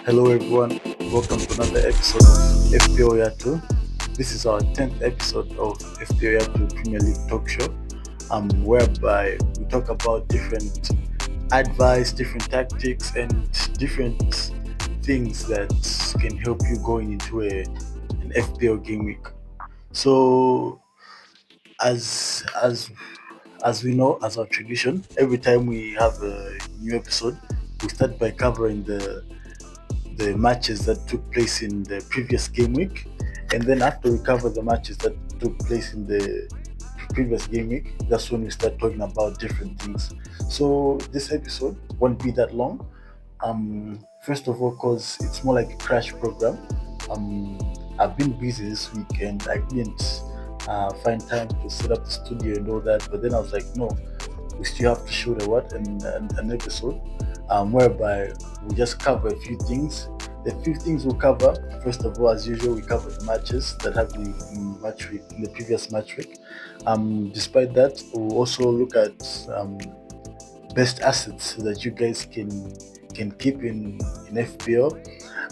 Hello everyone, welcome to another episode of FPL YATHU. This is our 10th episode of FPL YATHU Premier League Talk Show, whereby we talk about different advice, different tactics, and different things that can help you going into an FPL game week. So, as as we know, as our tradition, every time we have a new episode, we start by covering the matches that took place in the previous game week, and then after we cover the matches that took place in the previous game week, that's when we start talking about different things. So this episode won't be that long. First of all, because it's more like a crash program. um I've been busy this week and I didn't find time to set up the studio and all that, but then I was like, no, we still have to shoot an episode, whereby we just cover a few things. The few things we'll cover, first of all, as usual, we cover the matches that happened in match week, in the previous match week. Despite that, we'll also look at best assets that you guys can keep in FPL.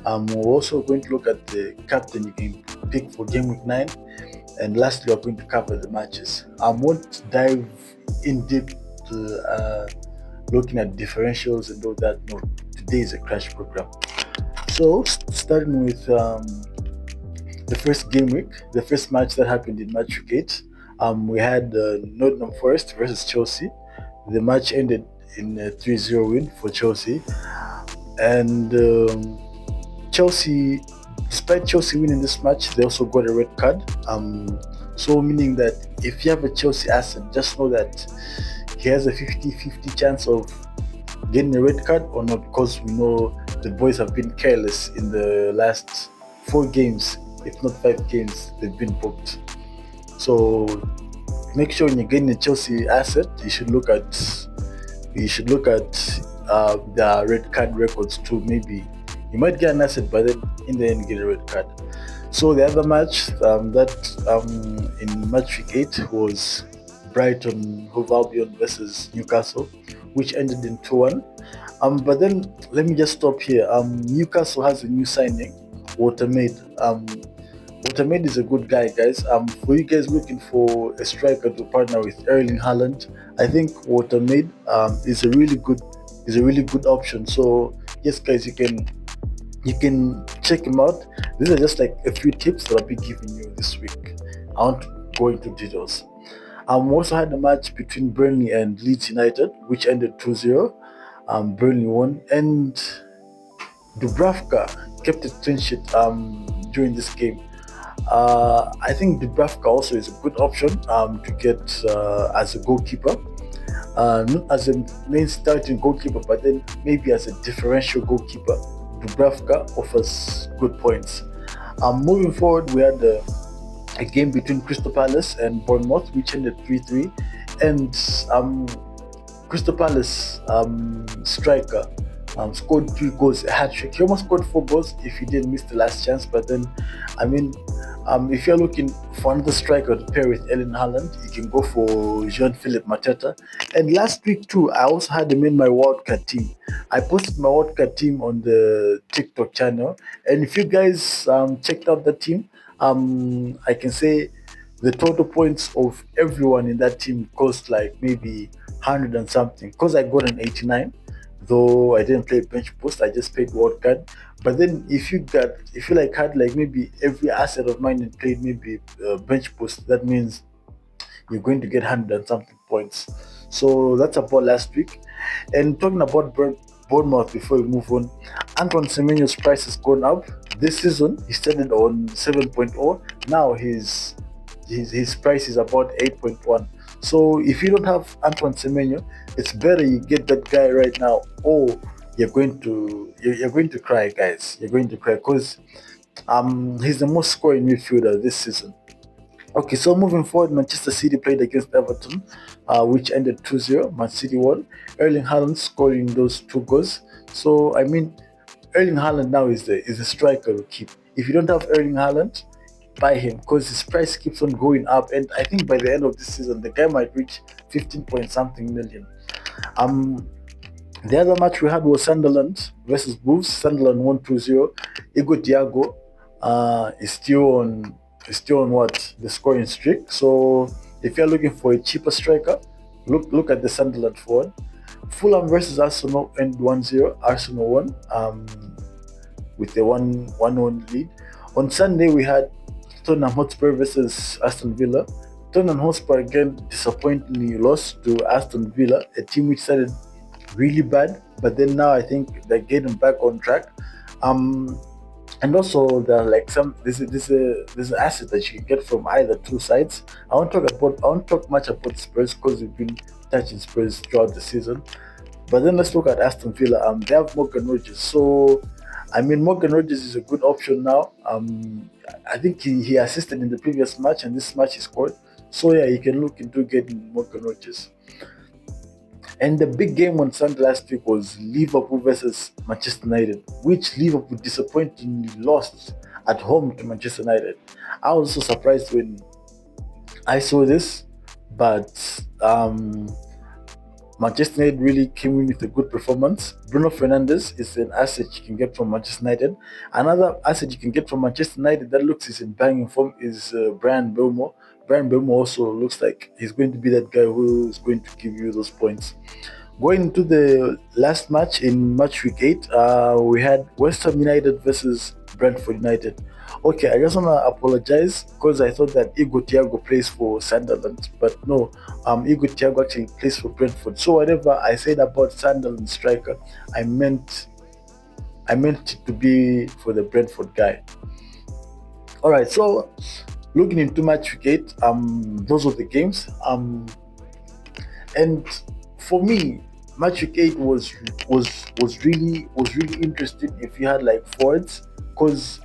We're also going to look at the captain you can pick for game week 9, and lastly, we're going to cover the matches. I won't dive in deep to looking at differentials and all that. No, today is a crash program. So, starting with the first game week, the first match that happened in match week 8, we had Nottingham Forest versus Chelsea. The match ended in a 3-0 win for Chelsea, and Chelsea, despite Chelsea winning this match, they also got a red card. So meaning that if you have a Chelsea asset, just know that he has a 50-50 chance of getting a red card or not, because we know the boys have been careless in the last 4 games, if not 5 games, they've been booked. So make sure when you're getting a Chelsea asset, you should look at the red card records too. Maybe you might get an asset, but then in the end get a red card. So the other match that in match week 8 was Brighton Hove Albion versus Newcastle, which ended in 2-1. But then let me just stop here. Newcastle has a new signing, Watermaid. Watermaid is a good guy, guys. For you guys looking for a striker to partner with Erling Haaland, I think Watermaid is a really good option. So yes, guys, you can check him out. These are just like a few tips that I'll be giving you this week. I won't go into details. We also had a match between Burnley and Leeds United, which ended 2-0. Burnley won, and Dubravka kept a clean sheet during this game. I think Dubravka also is a good option to get as a goalkeeper. Not as a main starting goalkeeper, but then maybe as a differential goalkeeper. Dubravka offers good points. Moving forward, we had a game between Crystal Palace and Bournemouth, which ended 3-3. And Crystal Palace striker scored 3 goals, a hat trick. He almost scored 4 goals if he didn't miss the last chance. But then, I mean, if you're looking for another striker to pair with Erling Haaland, you can go for Jean-Philippe Mateta. And last week too, I also had him in my wildcard team. I posted my wildcard team on the TikTok channel, and if you guys checked out the team, I can say the total points of everyone in that team cost like maybe 100 and something. Because I got an 89, though I didn't play bench boost, I just played wildcard. But then if you like had like maybe every asset of mine and played maybe bench boost, that means you're going to get 100 and something points. So that's about last week. And talking about Bournemouth before we move on, Antoine Semenyo's price has gone up. This season, he started on 7.0. Now his price is about 8.1. So if you don't have Antoine Semenyo, it's better you get that guy right now, or you're going to cry, guys. You're going to cry because he's the most scoring midfielder this season. Okay, so moving forward, Manchester City played against Everton, which ended 2-0. Man City won. Erling Haaland scoring those 2 goals. So I mean, Erling Haaland now is the striker to keep. If you don't have Erling Haaland, buy him because his price keeps on going up, and I think by the end of this season, the guy might reach 15 point something million. Um, The other match we had was Sunderland versus Wolves. Sunderland won 2-0. Igo Thiago is still on what the scoring streak. So if you're looking for a cheaper striker, look at the Sunderland forward. Fulham versus Arsenal end 1-0. Arsenal won with a 1-1 lead. On Sunday we had Tottenham Hotspur versus Aston Villa. Tottenham Hotspur again disappointingly lost to Aston Villa, a team which started really bad, but then now I think they're getting back on track. Um, and also there are like some there's an asset that you can get from either two sides. I won't talk much about Spurs because we've been touching Spurs throughout the season. But then let's look at Aston Villa. They have Morgan Rogers, so I mean Morgan Rogers is a good option now. I think he assisted in the previous match, and this match he scored. So yeah, you can look into getting Morgan Rogers. And the big game on Sunday last week was Liverpool versus Manchester United, which Liverpool disappointingly lost at home to Manchester United. I was so surprised when I saw this, but Manchester United really came in with a good performance. Bruno Fernandes is an asset you can get from Manchester United. Another asset you can get from Manchester United that looks is in banging form is Brian Belmo. Brian Belmo also looks like he's going to be that guy who is going to give you those points. Going into the last match in match week 8, we had West Ham United versus Brentford United. Okay, I just want to apologize because I thought that Igo Thiago plays for Sunderland, but no, Igo Thiago actually plays for Brentford. So whatever I said about Sunderland striker, I meant it to be for the Brentford guy. All right, so looking into match week 8, those were the games. And for me, match week 8 was really interesting if you had like forwards, because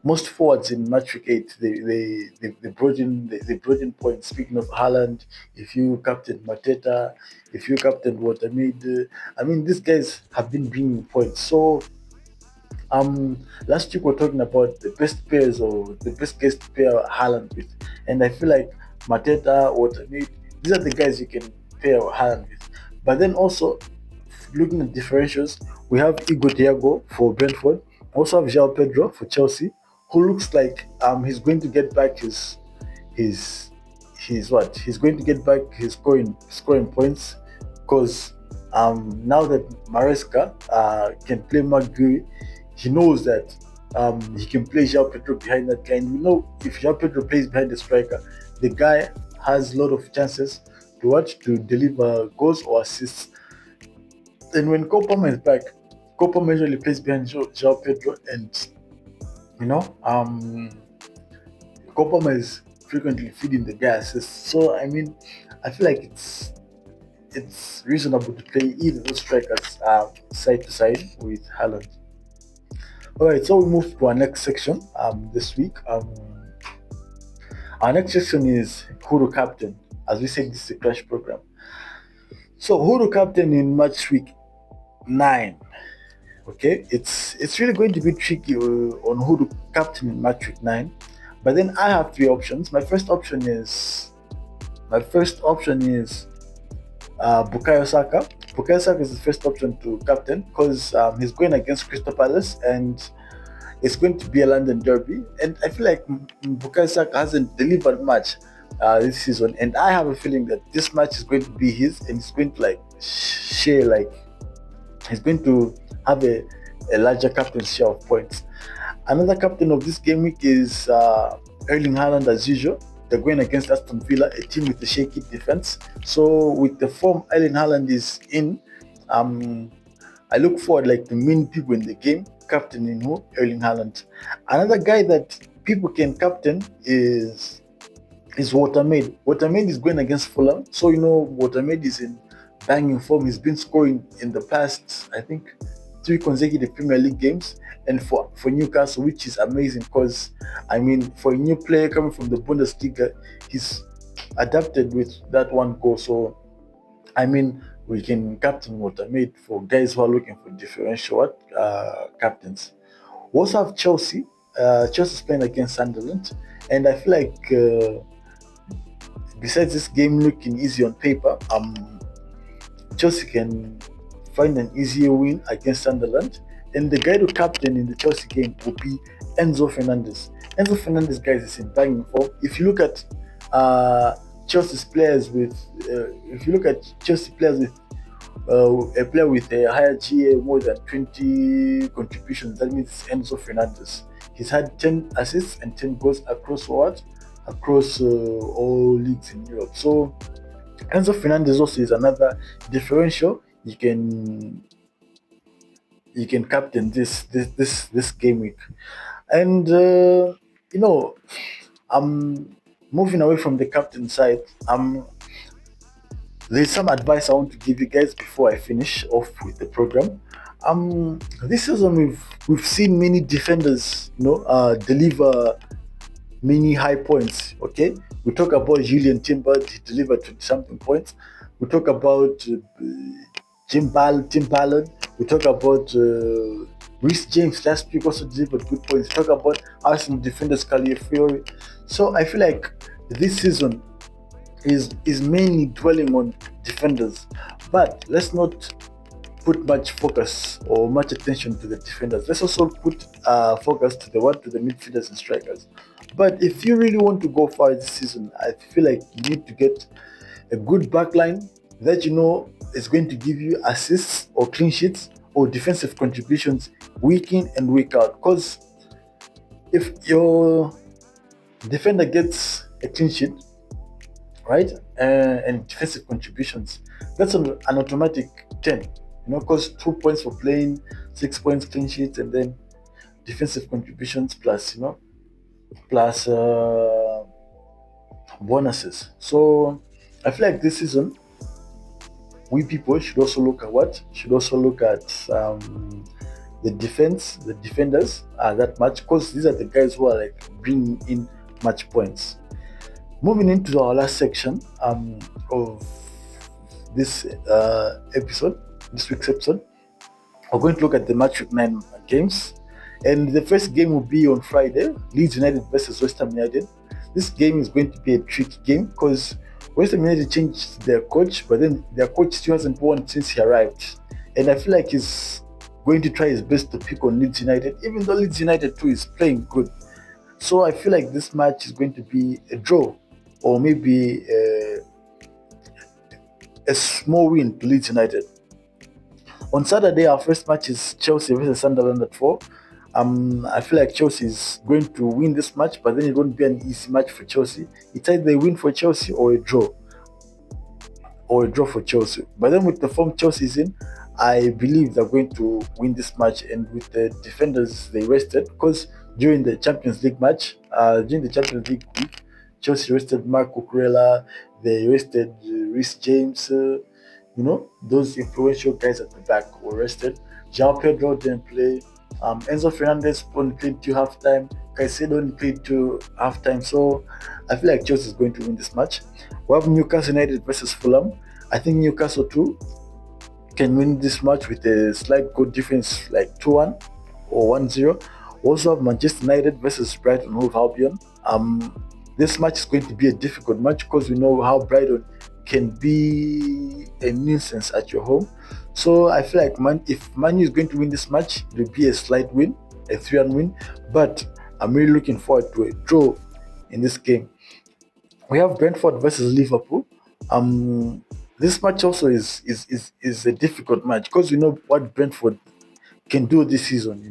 most forwards in match week 8 they brought in points. Speaking of Haaland, if you captain Mateta, if you captain Watermead, I mean these guys have been bringing points. So last week we're talking about the best pairs or the best guest pair Haaland with, and I feel like Mateta, Watermead, these are the guys you can pair Haaland with. But then also looking at differentials, we have Igo Thiago for Brentford, also have João Pedro for Chelsea, who looks like he's going to get back his he's going to get back his scoring points, because now that Maresca can play McGree, he knows that he can play João Pedro behind that guy. And we know if João Pedro plays behind the striker, the guy has a lot of chances to deliver goals or assists. And when Kopama is back, Kopama usually plays behind João Pedro, and you know, Kopama is frequently feeding the guy assists. So I mean, I feel like it's reasonable to play either those strikers side to side with Haaland. All right, so we move to our next section this week. Our next section is who to captain. As we said, this is a crash program. So who to captain in match week 9? Okay, it's really going to be tricky on who to captain in match week 9. But then I have three options. My first option is Bukayo Saka. Bukayo Saka is the first option to captain because he's going against Crystal Palace, and it's going to be a London derby. And I feel like Bukayo Saka hasn't delivered much this season, and I have a feeling that this match is going to be his, and he's going to he's going to have a larger captain share of points. Another captain of this game week is Erling Haaland as usual. They're going against Aston Villa, a team with a shaky defense. So with the form Erling Haaland is in, I look forward like the main people in the game captaining who? Erling Haaland. Another guy that people can captain is Watermaid. Watermaid is going against Fulham. So you know Watermaid is in banging form. He's been scoring in the past, I think, 3 consecutive Premier League games, and for Newcastle, which is amazing because I mean for a new player coming from the Bundesliga, he's adapted with that one goal. So I mean we can captain Watermaid for guys who are looking for differential captains. We also have Chelsea. Chelsea's playing against Sunderland, and I feel like besides this game looking easy on paper, Chelsea can find an easier win against Sunderland. And the guy to captain in the Chelsea game will be Enzo Fernandez. Enzo Fernandez, guys, is in banging form. If you look at uh, Chelsea's players with, if you look at Chelsea players with a player with a higher GA, more than 20 contributions, that means Enzo Fernandez. He's had 10 assists and 10 goals across what? Across all leagues in Europe. So Enzo Fernandez also is another differential. You can captain this game week, and you know I'm moving away from the captain side. There's some advice I want to give you guys before I finish off with the program. This season we've seen many defenders, deliver many high points. Okay, we talk about Julian Timber, he delivered 20 something points. We talk about Tim Ballard. We talk about Reece James last week also delivered good points. We talk about Arsenal defenders Fiore. So I feel like this season is mainly dwelling on defenders, but let's not put much focus or much attention to the defenders. Let's also put focus to the midfielders and strikers. But if you really want to go far this season, I feel like you need to get a good backline that is going to give you assists or clean sheets or defensive contributions week in and week out. Because if your defender gets a clean sheet, right, and defensive contributions, that's an automatic 10. Because 2 points for playing, 6 points clean sheets, and then defensive contributions plus plus bonuses. So I feel like this season we people should also look at the defenders that much, because these are the guys who are like bringing in much points. Moving into our last section of this this week's episode, we're going to look at the match week 9 games. And the first game will be on Friday, Leeds United versus West Ham United. This game is going to be a tricky game because West Ham United changed their coach, but then their coach still hasn't won since he arrived. And I feel like he's going to try his best to pick on Leeds United, even though Leeds United too is playing good. So I feel like this match is going to be a draw, or maybe a small win to Leeds United. On Saturday, our first match is Chelsea versus Sunderland at 4. I feel like Chelsea is going to win this match, but then it won't be an easy match for Chelsea. It's either a win for Chelsea or a draw. For Chelsea. But then with the form Chelsea is in, I believe they're going to win this match. And with the defenders they rested, because during the Champions League week, Chelsea rested Marco Cucurella, they rested Reece James, those influential guys at the back were rested. João Pedro didn't play. Enzo Fernandez only played till halftime. Caicedo only played till halftime. So I feel like Chelsea is going to win this match. We have Newcastle United versus Fulham. I think Newcastle too can win this match with a slight goal difference, like 2-1 or 1-0. We also have Manchester United versus Brighton Hove Albion. This match is going to be a difficult match because we know how Brighton can be a nuisance at your home. So I feel like if Man U is going to win this match, it will be a slight win, a 3-1 win. But I'm really looking forward to a draw in this game. We have Brentford versus Liverpool. This match also is a difficult match because we know what Brentford can do this season.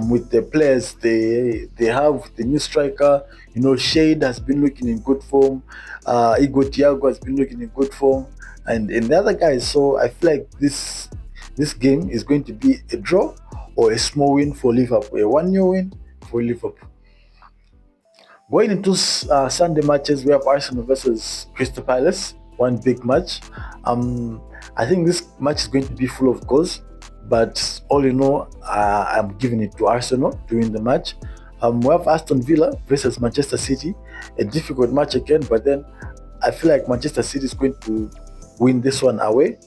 With the players they have, the new striker, Shade has been looking in good form. Igor Thiago has been looking in good form, and the other guys. So I feel like this game is going to be a draw or a small win for Liverpool, a 1-0 win for Liverpool. Going into Sunday matches, we have Arsenal versus Crystal Palace, one big match. I think this match is going to be full of goals, but all in all, I'm giving it to Arsenal to win the match. We have Aston Villa versus Manchester City, a difficult match again, but then I feel like Manchester City is going to win this one away.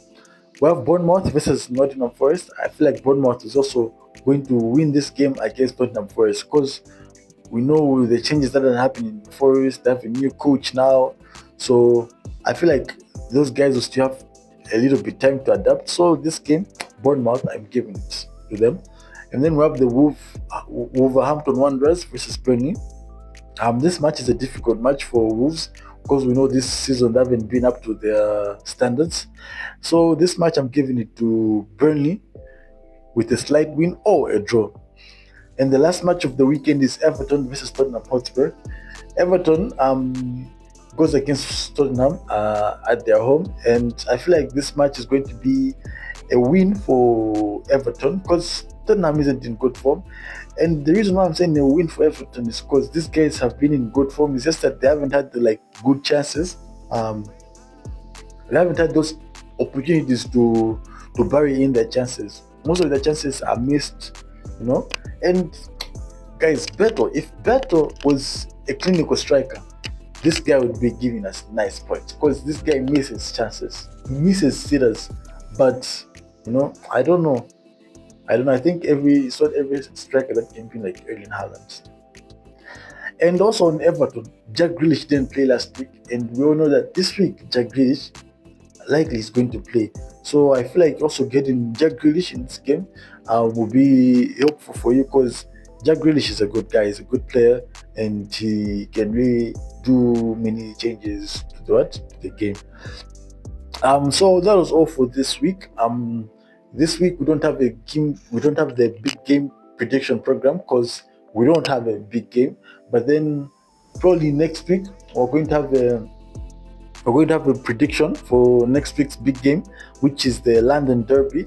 We have Bournemouth versus Nottingham Forest. I feel like Bournemouth is also going to win this game against Nottingham Forest because we know the changes that are happening in Forest. They have a new coach now, so I feel like those guys will still have a little bit time to adapt. So this game, Bournemouth, I'm giving it to them. And then we have the Wolverhampton Wanderers versus Burnley. This match is a difficult match for Wolves because we know this season they haven't been up to their standards. So this match I'm giving it to Burnley with a slight win or a draw. And the last match of the weekend is Everton versus Tottenham Hotspur. Everton goes against Tottenham at their home, and I feel like this match is going to be a win for Everton because Tottenham isn't in good form. And the reason why I'm saying a win for Everton is because these guys have been in good form. It's just that they haven't had the good chances. Um, they haven't had those opportunities to bury in their chances. Most of their chances are missed, you know. And guys, Beto, if Beto was a clinical striker, this guy would be giving us nice points because this guy misses chances, he misses sitters. But I don't know. I don't know. I think it's not every striker that can be like Erling Haaland. And also on Everton, Jack Grealish didn't play last week, and we all know that this week Jack Grealish likely is going to play. So I feel like also getting Jack Grealish in this game will be helpful for you because Jack Grealish is a good guy, he's a good player, and he can really do many changes to the game. So that was all for this week. This week we don't have the big game prediction program because we don't have a big game. But then probably next week we're going to have a prediction for next week's big game, which is the London Derby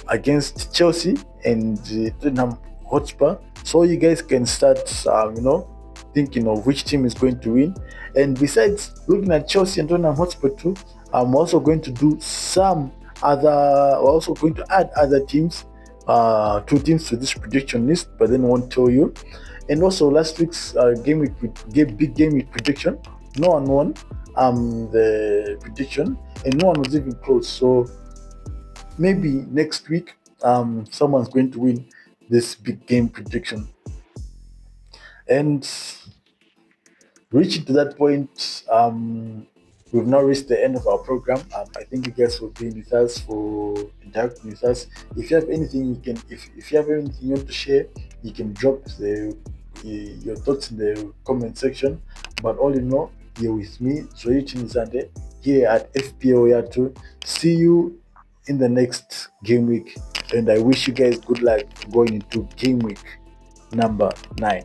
against Chelsea and Tottenham Hotspur. So you guys can start, thinking of which team is going to win. And besides looking at Chelsea and Tottenham Hotspur too, I'm also going to do some other. We're also going to add other teams, two teams to this prediction list, but then I won't tell you. And also last week's big game week prediction, no one won the prediction, and no one was even close. So maybe next week someone's going to win this big game prediction. And reaching to that point, we've now reached the end of our program. I thank you guys for being with us, for interacting with us. If you have anything if you have anything you want to share, you can drop your thoughts in the comment section. But all in all, you're with me, Soichi Nizande, here at FPL YATHU. See you in the next game week, and I wish you guys good luck going into game week number 9.